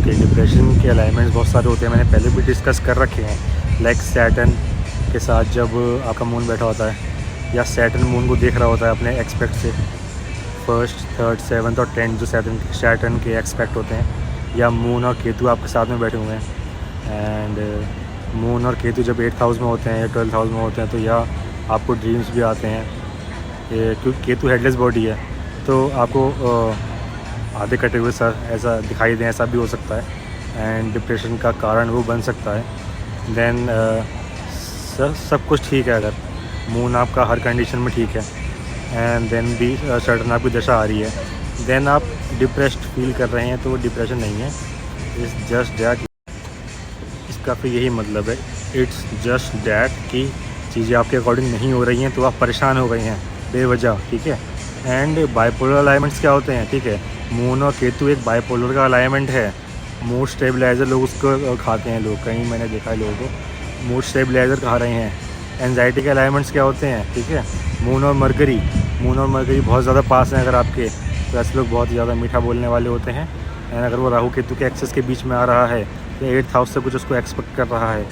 Okay, depression के alignments बहुत सारे होते हैं, मैंने पहले भी डिस्कस कर रखे हैं। लाइक सैटर्न के साथ जब आपका मून बैठा होता है, या सैटर्न मून को देख रहा होता है अपने एक्सपेक्ट से, फर्स्ट, थर्ड, सेवन्थ और 10th जो सैटर्न के एक्सपेक्ट होते हैं, या मून और केतु आपके साथ में बैठे हुए हैं। एंड मून और केतु जब 8th हाउस में होते हैं या 12th हाउस में होते हैं, तो या आपको ड्रीम्स भी आते हैं, क्योंकि केतु हेडलेस बॉडी है, तो आपको आधे कटे हुए सर ऐसा दिखाई दें, ऐसा भी हो सकता है। एंड डिप्रेशन का कारण वो बन सकता है। देन सब कुछ ठीक है अगर मून आपका हर कंडीशन में ठीक है, एंड देन भी सर्टन आपकी दशा आ रही है, देन आप डिप्रेस्ड फील कर रहे हैं, तो वो डिप्रेशन नहीं है। इट्स जस्ट डैट, इसका फिर यही मतलब है, इट्स जस्ट डैट कि चीज़ें आपके अकॉर्डिंग नहीं हो रही हैं, तो आप परेशान हो गए हैं बेवजह, ठीक है। एंड बाइपोलर अलाइनमेंट्स क्या होते हैं, ठीक है, मून और केतु एक बाइपोलर का अलाइनमेंट है। मूड स्टेबलाइज़र लोग उसको खाते हैं, लोग कहीं मैंने देखा है लोगों को मूड स्टेबलाइज़र खा रहे हैं। एंजाइटी के अलाइनमेंट्स क्या होते हैं, ठीक है, मून और मरकरी बहुत ज़्यादा पास हैं अगर आपके, तो ऐसे लोग बहुत ज़्यादा मीठा बोलने वाले होते हैं। एंड अगर वो राहु केतु के एक्सेस के बीच में आ रहा है या 8th हाउस से कुछ उसको एक्सपेक्ट कर रहा है,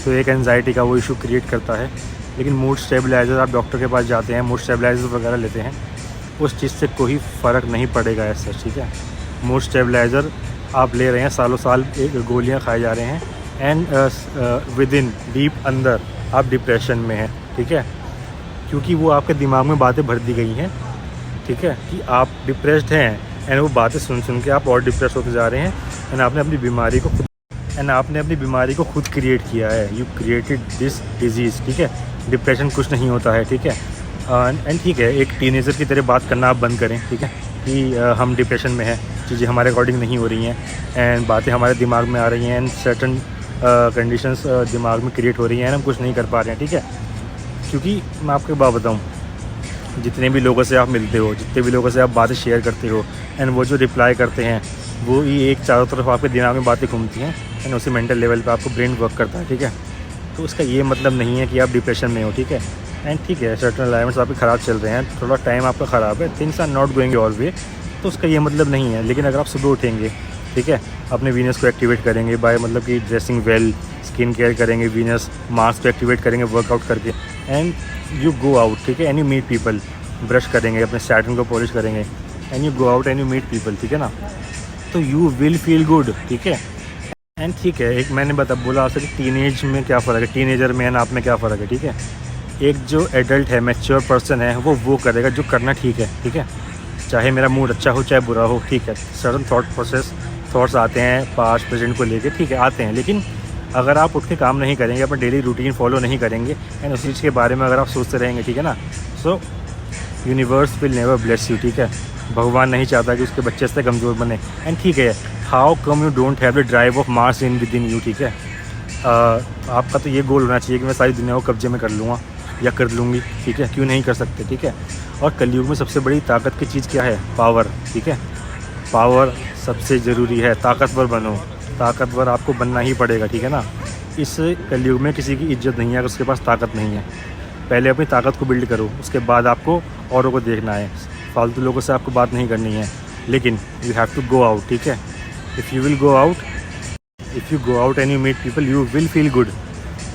तो एक एंजाइटी का वो इशू क्रिएट करता है। लेकिन मूड स्टेबलाइज़र, आप डॉक्टर के पास जाते हैं, मूड स्टेबलाइज़र वगैरह लेते हैं, उस चीज़ से कोई फ़र्क नहीं पड़ेगा ऐसा, ठीक है। मूड स्टेबलाइज़र आप ले रहे हैं, सालों साल गोलियां खाए जा रहे हैं, एंड विद इन डीप अंदर आप डिप्रेशन में हैं, ठीक है, क्योंकि वो आपके दिमाग में बातें भर दी गई हैं, ठीक है, कि आप डिप्रेस्ड हैं। एंड वो बातें सुन के आप और डिप्रेस होते जा रहे हैं, एंड आपने अपनी बीमारी को खुद क्रिएट किया है। यू क्रिएटेड दिस डिजीज़, ठीक है। डिप्रेशन कुछ नहीं होता है, ठीक है। एंड ठीक है, एक टीनेजर की तरह बात करना आप बंद करें, ठीक है, कि हम डिप्रेशन में हैं, चीज़ें हमारे अकॉर्डिंग नहीं हो रही हैं, एंड बातें हमारे दिमाग में आ रही हैं, एंड सर्टन कंडीशंस दिमाग में क्रिएट हो रही हैं, हम कुछ नहीं कर पा रहे हैं, ठीक है। क्योंकि मैं आपको एक बात बताऊँ, जितने भी लोगों से आप मिलते हो, जितने भी लोगों से आप बातें शेयर करते हो, एंड वो जो रिप्लाई करते हैं, वो ही एक चारों तरफ आपके दिमाग में बातें घूमती हैं, एंड उसी मेंटल लेवल पे आपको ब्रेन वर्क करता है, ठीक है। तो उसका ये मतलब नहीं है कि आप डिप्रेशन में हो, ठीक है। एंड ठीक है, सर्टन अलाइनमेंट्स आपके ख़राब चल रहे हैं, थोड़ा टाइम आपका ख़राब है, things are not going your way, तो उसका ये मतलब नहीं है। लेकिन अगर आप सुबह उठेंगे, ठीक है, अपने वीनस को एक्टिवेट करेंगे बाय मतलब कि ड्रेसिंग वेल, स्किन केयर करेंगे, वीनस मार्स को एक्टिवेट करेंगे वर्कआउट करके, एंड यू गो आउट, ठीक है, and you meet people, brush करेंगे, अपने सैटर्न को पॉलिश करेंगे, and you go out and you meet people, ठीक है ना, तो यू विल फील गुड, ठीक है। एंड ठीक है, एक मैंने बोला आपसे कि टीनेज में क्या फ़र्क है, टीनेजर में एंड आप में क्या फ़र्क है, ठीक है। एक जो एडल्ट है, मैच्योर पर्सन है, वो करेगा जो करना ठीक है, ठीक है, चाहे मेरा मूड अच्छा हो चाहे बुरा हो, ठीक है। सर्टन थॉट्स आते हैं पास्ट प्रेजेंट को लेके, ठीक है, आते हैं, लेकिन अगर आप उठ के काम नहीं करेंगे, अपना डेली रूटीन फॉलो नहीं करेंगे, एंड उस चीज़ के बारे में अगर आप सोचते रहेंगे, ठीक है ना, सो universe will never bless you, ठीक है। भगवान नहीं चाहता कि उसके बच्चे से कमज़ोर बने। एंड ठीक है, how come you don't have the drive of Mars in with in you, ठीक है। आपका तो ये गोल होना चाहिए कि मैं सारी दुनिया को कब्जे में कर लूँगा या कर लूँगी, ठीक है, क्यों नहीं कर सकते, ठीक है। और कलयुग में सबसे बड़ी ताकत की चीज़ क्या है, पावर, ठीक है, पावर सबसे ज़रूरी है, ताकतवर बनो, ताकतवर आपको बनना ही पड़ेगा, ठीक है ना। इस कलयुग में किसी की इज्जत नहीं है अगर उसके पास ताकत नहीं है। पहले अपनी ताकत को बिल्ड करो, उसके बाद आपको औरों को देखना है, फालतू लोगों से आपको बात नहीं करनी है, लेकिन you have to go out, ठीक है। If you go out and you meet people, you will feel good,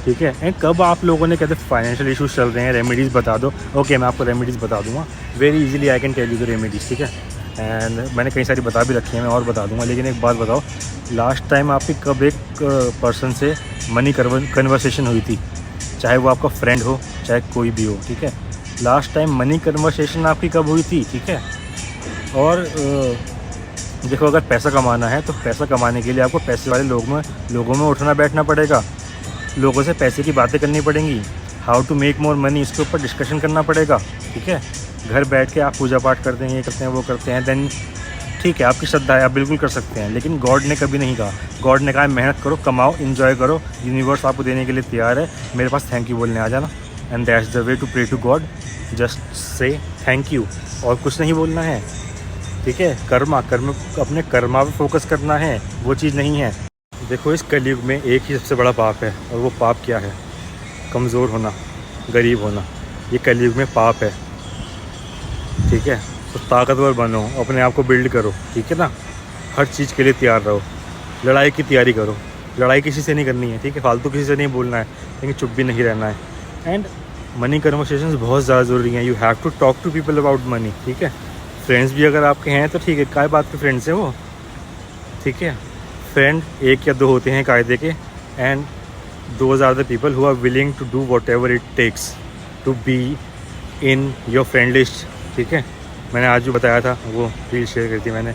ठीक है। एंड कब आप लोगों ने कहते फाइनेंशियल इशूज़ चल रहे हैं, रेमेडीज़ बता दो, ओके, मैं आपको रेमेडीज़ बता दूंगा, very easily I can tell you the remedies, ठीक है। एंड मैंने कई सारी बता भी रखी हैं, मैं और बता दूंगा, लेकिन एक बात बताओ, लास्ट टाइम आपकी कब एक पर्सन से मनी कन्वर्सेशन हुई थी, चाहे वो आपका फ्रेंड हो चाहे कोई भी हो, ठीक है। लास्ट टाइम मनी कन्वर्सेशन आपकी कब हुई थी, ठीक है। और देखो, अगर पैसा कमाना है तो पैसा कमाने के लिए आपको पैसे वाले लोगों में उठना बैठना पड़ेगा, लोगों से पैसे की बातें करनी पड़ेंगी, how to make more money, इसके ऊपर डिस्कशन करना पड़ेगा, ठीक है। घर बैठ के आप पूजा पाठ करते हैं, ये करते हैं, वो करते हैं, देन ठीक है, आपकी श्रद्धा है, आप बिल्कुल कर सकते हैं, लेकिन गॉड ने कभी नहीं कहा। गॉड ने कहा मेहनत करो, कमाओ, इन्जॉय करो, यूनिवर्स आपको देने के लिए तैयार है, मेरे पास थैंक यू बोलने आ जाना, and that's the way to pray to God, just say thank you, और कुछ नहीं बोलना है, ठीक है। अपने कर्मा पे फोकस करना है, वो चीज़ नहीं है। देखो, इस कलयुग में एक ही सबसे बड़ा पाप है, और वो पाप क्या है, कमज़ोर होना, गरीब होना, ये कलयुग में पाप है, ठीक है। तो ताकतवर बनो, अपने आप को बिल्ड करो, ठीक है ना, हर चीज़ के लिए तैयार रहो, लड़ाई की तैयारी करो। लड़ाई किसी से नहीं करनी है, ठीक है, फालतू किसी से नहीं बोलना है, लेकिन चुप भी नहीं रहना है। एंड मनी कन्वर्सेशंस बहुत ज़्यादा ज़रूरी हैं। You have to talk to people about money, ठीक है। फ्रेंड्स भी अगर आपके हैं तो ठीक है, काय बात के फ्रेंड्स हैं वो, ठीक है। फ्रेंड 1 या 2 होते हैं कायदे के, and those are the people who are willing to do whatever it takes to be in your friend list, ठीक है। मैंने आज जो बताया था वो रील शेयर करी थी मैंने,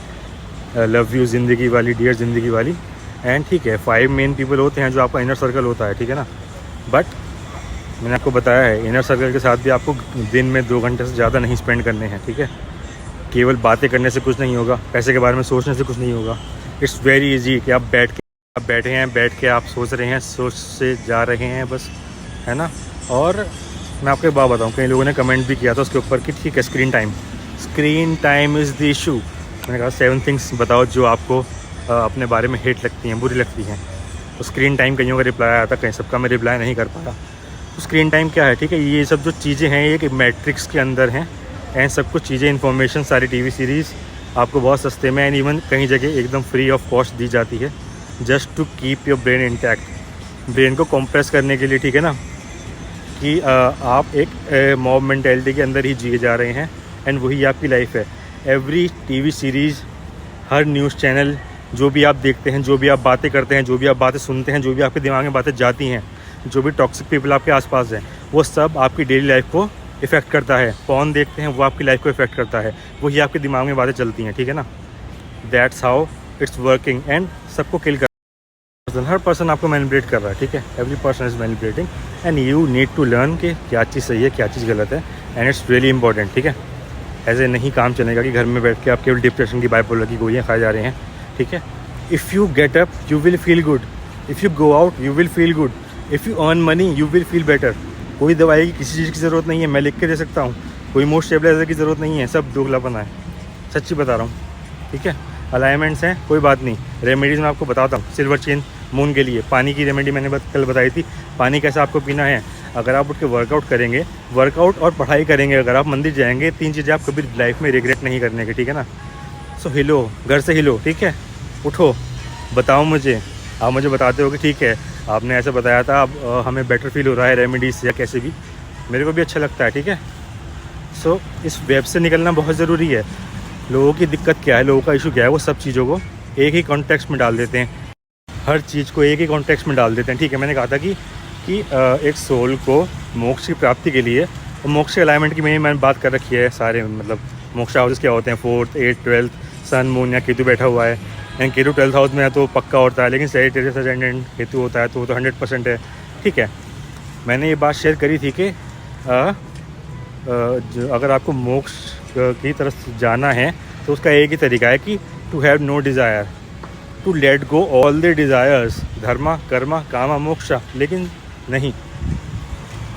लव यू ज़िंदगी वाली, डियर ज़िंदगी वाली। एंड ठीक है, 5 मेन पीपल होते हैं जो आपका इनर सर्कल होता है, ठीक है ना। बट मैंने आपको बताया है, इनर सर्कल के साथ भी आपको दिन में 2 घंटे से ज़्यादा नहीं स्पेंड करने हैं, ठीक है। केवल बातें करने से कुछ नहीं होगा, पैसे के बारे में सोचने से कुछ नहीं होगा। इट्स वेरी इजी कि आप बैठे हैं, बैठ के आप सोच रहे हैं, सोच से जा रहे हैं बस, है ना। और मैं आपको एक बात बताऊँ, कई लोगों ने कमेंट भी किया था उसके ऊपर कि ठीक है, screen time is the issue. मैंने कहा 7 थिंग्स बताओ जो आपको अपने बारे में हेट लगती हैं, बुरी लगती हैं। तो स्क्रीन टाइम कईयों का रिप्लाई आया था, कहीं सबका मैं रिप्लाई नहीं कर पाया। तो स्क्रीन टाइम क्या है, ठीक है, ये सब जो चीज़ें हैं ये एक मैट्रिक्स के अंदर हैं, एंड सब कुछ चीज़ें, इन्फॉर्मेशन, सारी टीवी सीरीज़ आपको बहुत सस्ते में एंड इवन कहीं जगह एकदम फ्री ऑफ कॉस्ट दी जाती है, just to keep your brain intact, brain को कॉम्प्रेस करने के लिए, ठीक है ना, कि आप एक मॉब मेंटेलिटी के अंदर ही जिए जा रहे हैं, एंड वही आपकी लाइफ है। एवरी टीवी सीरीज़, हर न्यूज़ चैनल, जो भी आप देखते हैं, जो भी आप बातें करते हैं, जो भी आप बातें सुनते हैं, जो भी आपके दिमाग में बातें जाती हैं, जो भी टॉक्सिक पीपल आपके आसपास हैं, वो सब आपकी डेली लाइफ को इफ़ेक्ट करता है। पॉर्न देखते हैं, वो आपकी लाइफ को इफ़ेक्ट करता है, वही आपके दिमाग में बातें चलती हैं, ठीक है ना। That's how it's working, and सबको किल कर, हर पर्सन आपको मैनिपुलेट कर रहा है, ठीक है। Every person is manipulating, and you need to learn कि क्या चीज़ सही है, क्या चीज़ गलत है, एंड इट्स रियली इंपॉर्टेंट, ठीक है। ऐसे नहीं काम चलेगा कि घर में बैठ के आप केवल डिप्रेशन की, बाइपोलर की गोलियाँ खाए जा रहे हैं, ठीक है। If you get up you will feel good, if you go out you will feel good, if you earn money you will feel better. कोई दवाई की, किसी चीज़ की ज़रूरत नहीं है, मैं लिख के दे सकता हूँ। कोई मोस्ट स्टेबलाइजर की ज़रूरत नहीं है, सब दोगलापन है, सच्ची बता रहा हूँ, ठीक है। अलाइनमेंट्स हैं, कोई बात नहीं। रेमेडीज़ मैं आपको बताता हूँ, सिल्वर चेन मून के लिए पानी की रेमेडी मैंने कल बताई थी। पानी कैसा आपको पीना है, अगर आप उठ के वर्कआउट करेंगे, वर्कआउट और पढ़ाई करेंगे, अगर आप मंदिर जाएंगे, 3 चीज़ें आप कभी लाइफ में रिग्रेट नहीं करने की, ठीक है ना। सो हिलो, घर से हिलो, ठीक है, उठो, बताओ मुझे, आप मुझे बताते हो कि ठीक है आपने ऐसा बताया था, अब हमें बेटर फील हो रहा है रेमेडीज से या कैसे भी, मेरे को भी अच्छा लगता है, ठीक है। सो इस वेब से निकलना बहुत ज़रूरी है। लोगों की दिक्कत क्या है, लोगों का इशू क्या है, वो सब चीज़ों को एक ही कॉन्टेक्स्ट में डाल देते हैं, हर चीज़ को एक ही कॉन्टेक्स्ट में डाल देते हैं, ठीक है। मैंने कहा था कि एक सोल को मोक्ष की प्राप्ति के लिए, और मोक्ष के अलाइनमेंट की मैंने बात कर रखी है सारे, मतलब मोक्ष हाउसेस क्या होते हैं, 4th 8th 12th, sun moon या केतु बैठा हुआ है, एंड केतु 12th हाउस में है तो पक्का होता है, लेकिन सैजिटेरियस एंड केतु होता है तो वो तो 100% है, ठीक है। मैंने ये बात शेयर करी थी कि अगर आपको मोक्ष की तरफ जाना है तो उसका एक ही तरीका है कि to have no desire, to let go all the desires, dharma karma kama moksha. लेकिन नहीं,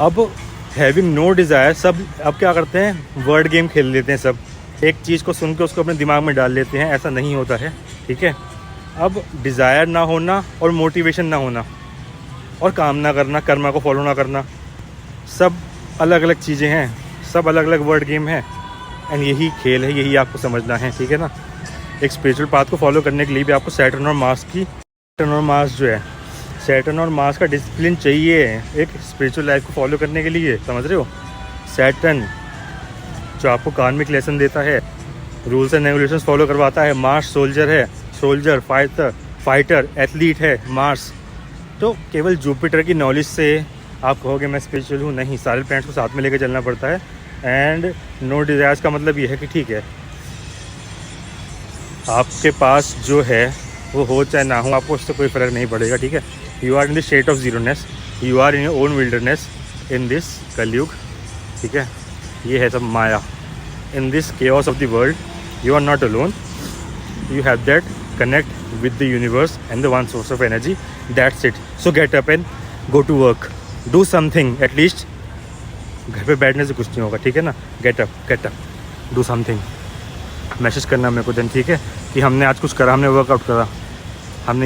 अब हैविंग नो डिज़ायर, सब अब क्या करते हैं, वर्ड गेम खेल लेते हैं, सब एक चीज़ को सुन के उसको अपने दिमाग में डाल लेते हैं, ऐसा नहीं होता है, ठीक है। अब डिज़ायर ना होना और मोटिवेशन ना होना और काम ना करना, कर्मा को फॉलो ना करना, सब अलग अलग चीज़ें हैं, सब अलग अलग वर्ड गेम है, एंड यही खेल है, यही आपको समझना है, ठीक है ना। एक स्पिरिचुअल पाथ को फॉलो करने के लिए भी आपको सैटर्न और मार्स जो है, सैटर्न और मार्स का डिसिप्लिन चाहिए एक स्पिरिचुअल लाइफ को फॉलो करने के लिए, समझ रहे हो। सैटर्न जो आपको कार्मिक लेसन देता है, रूल्स एंड रेगुलेशंस फॉलो करवाता है। मार्स सोल्जर है, सोल्जर फाइटर एथलीट है मार्स। तो केवल जुपिटर की नॉलेज से आप कहोगे मैं स्पिरिचुअल हूँ, नहीं, सारे प्लैनेट्स को साथ में लेकर चलना पड़ता है। एंड नो डिज़ायर्स का मतलब ये है कि ठीक है आपके पास जो है वो हो चाहे ना हो, आपको उससे कोई फ़र्क नहीं पड़ेगा, ठीक है। You are in the state of zeroness, you are in your own wilderness in this Kalyug, ठीक है। ये है सब माया, in this chaos of the world you are not alone, you have that connect with the universe and the one source of energy, that's it. So get up and go to work, do something, at least घर पे बैठने से कुछ नहीं होगा, ठीक है ना। Get up do something, message करना मेरे को देन, ठीक है, कि हमने आज कुछ करा, हमने वर्कआउट करा।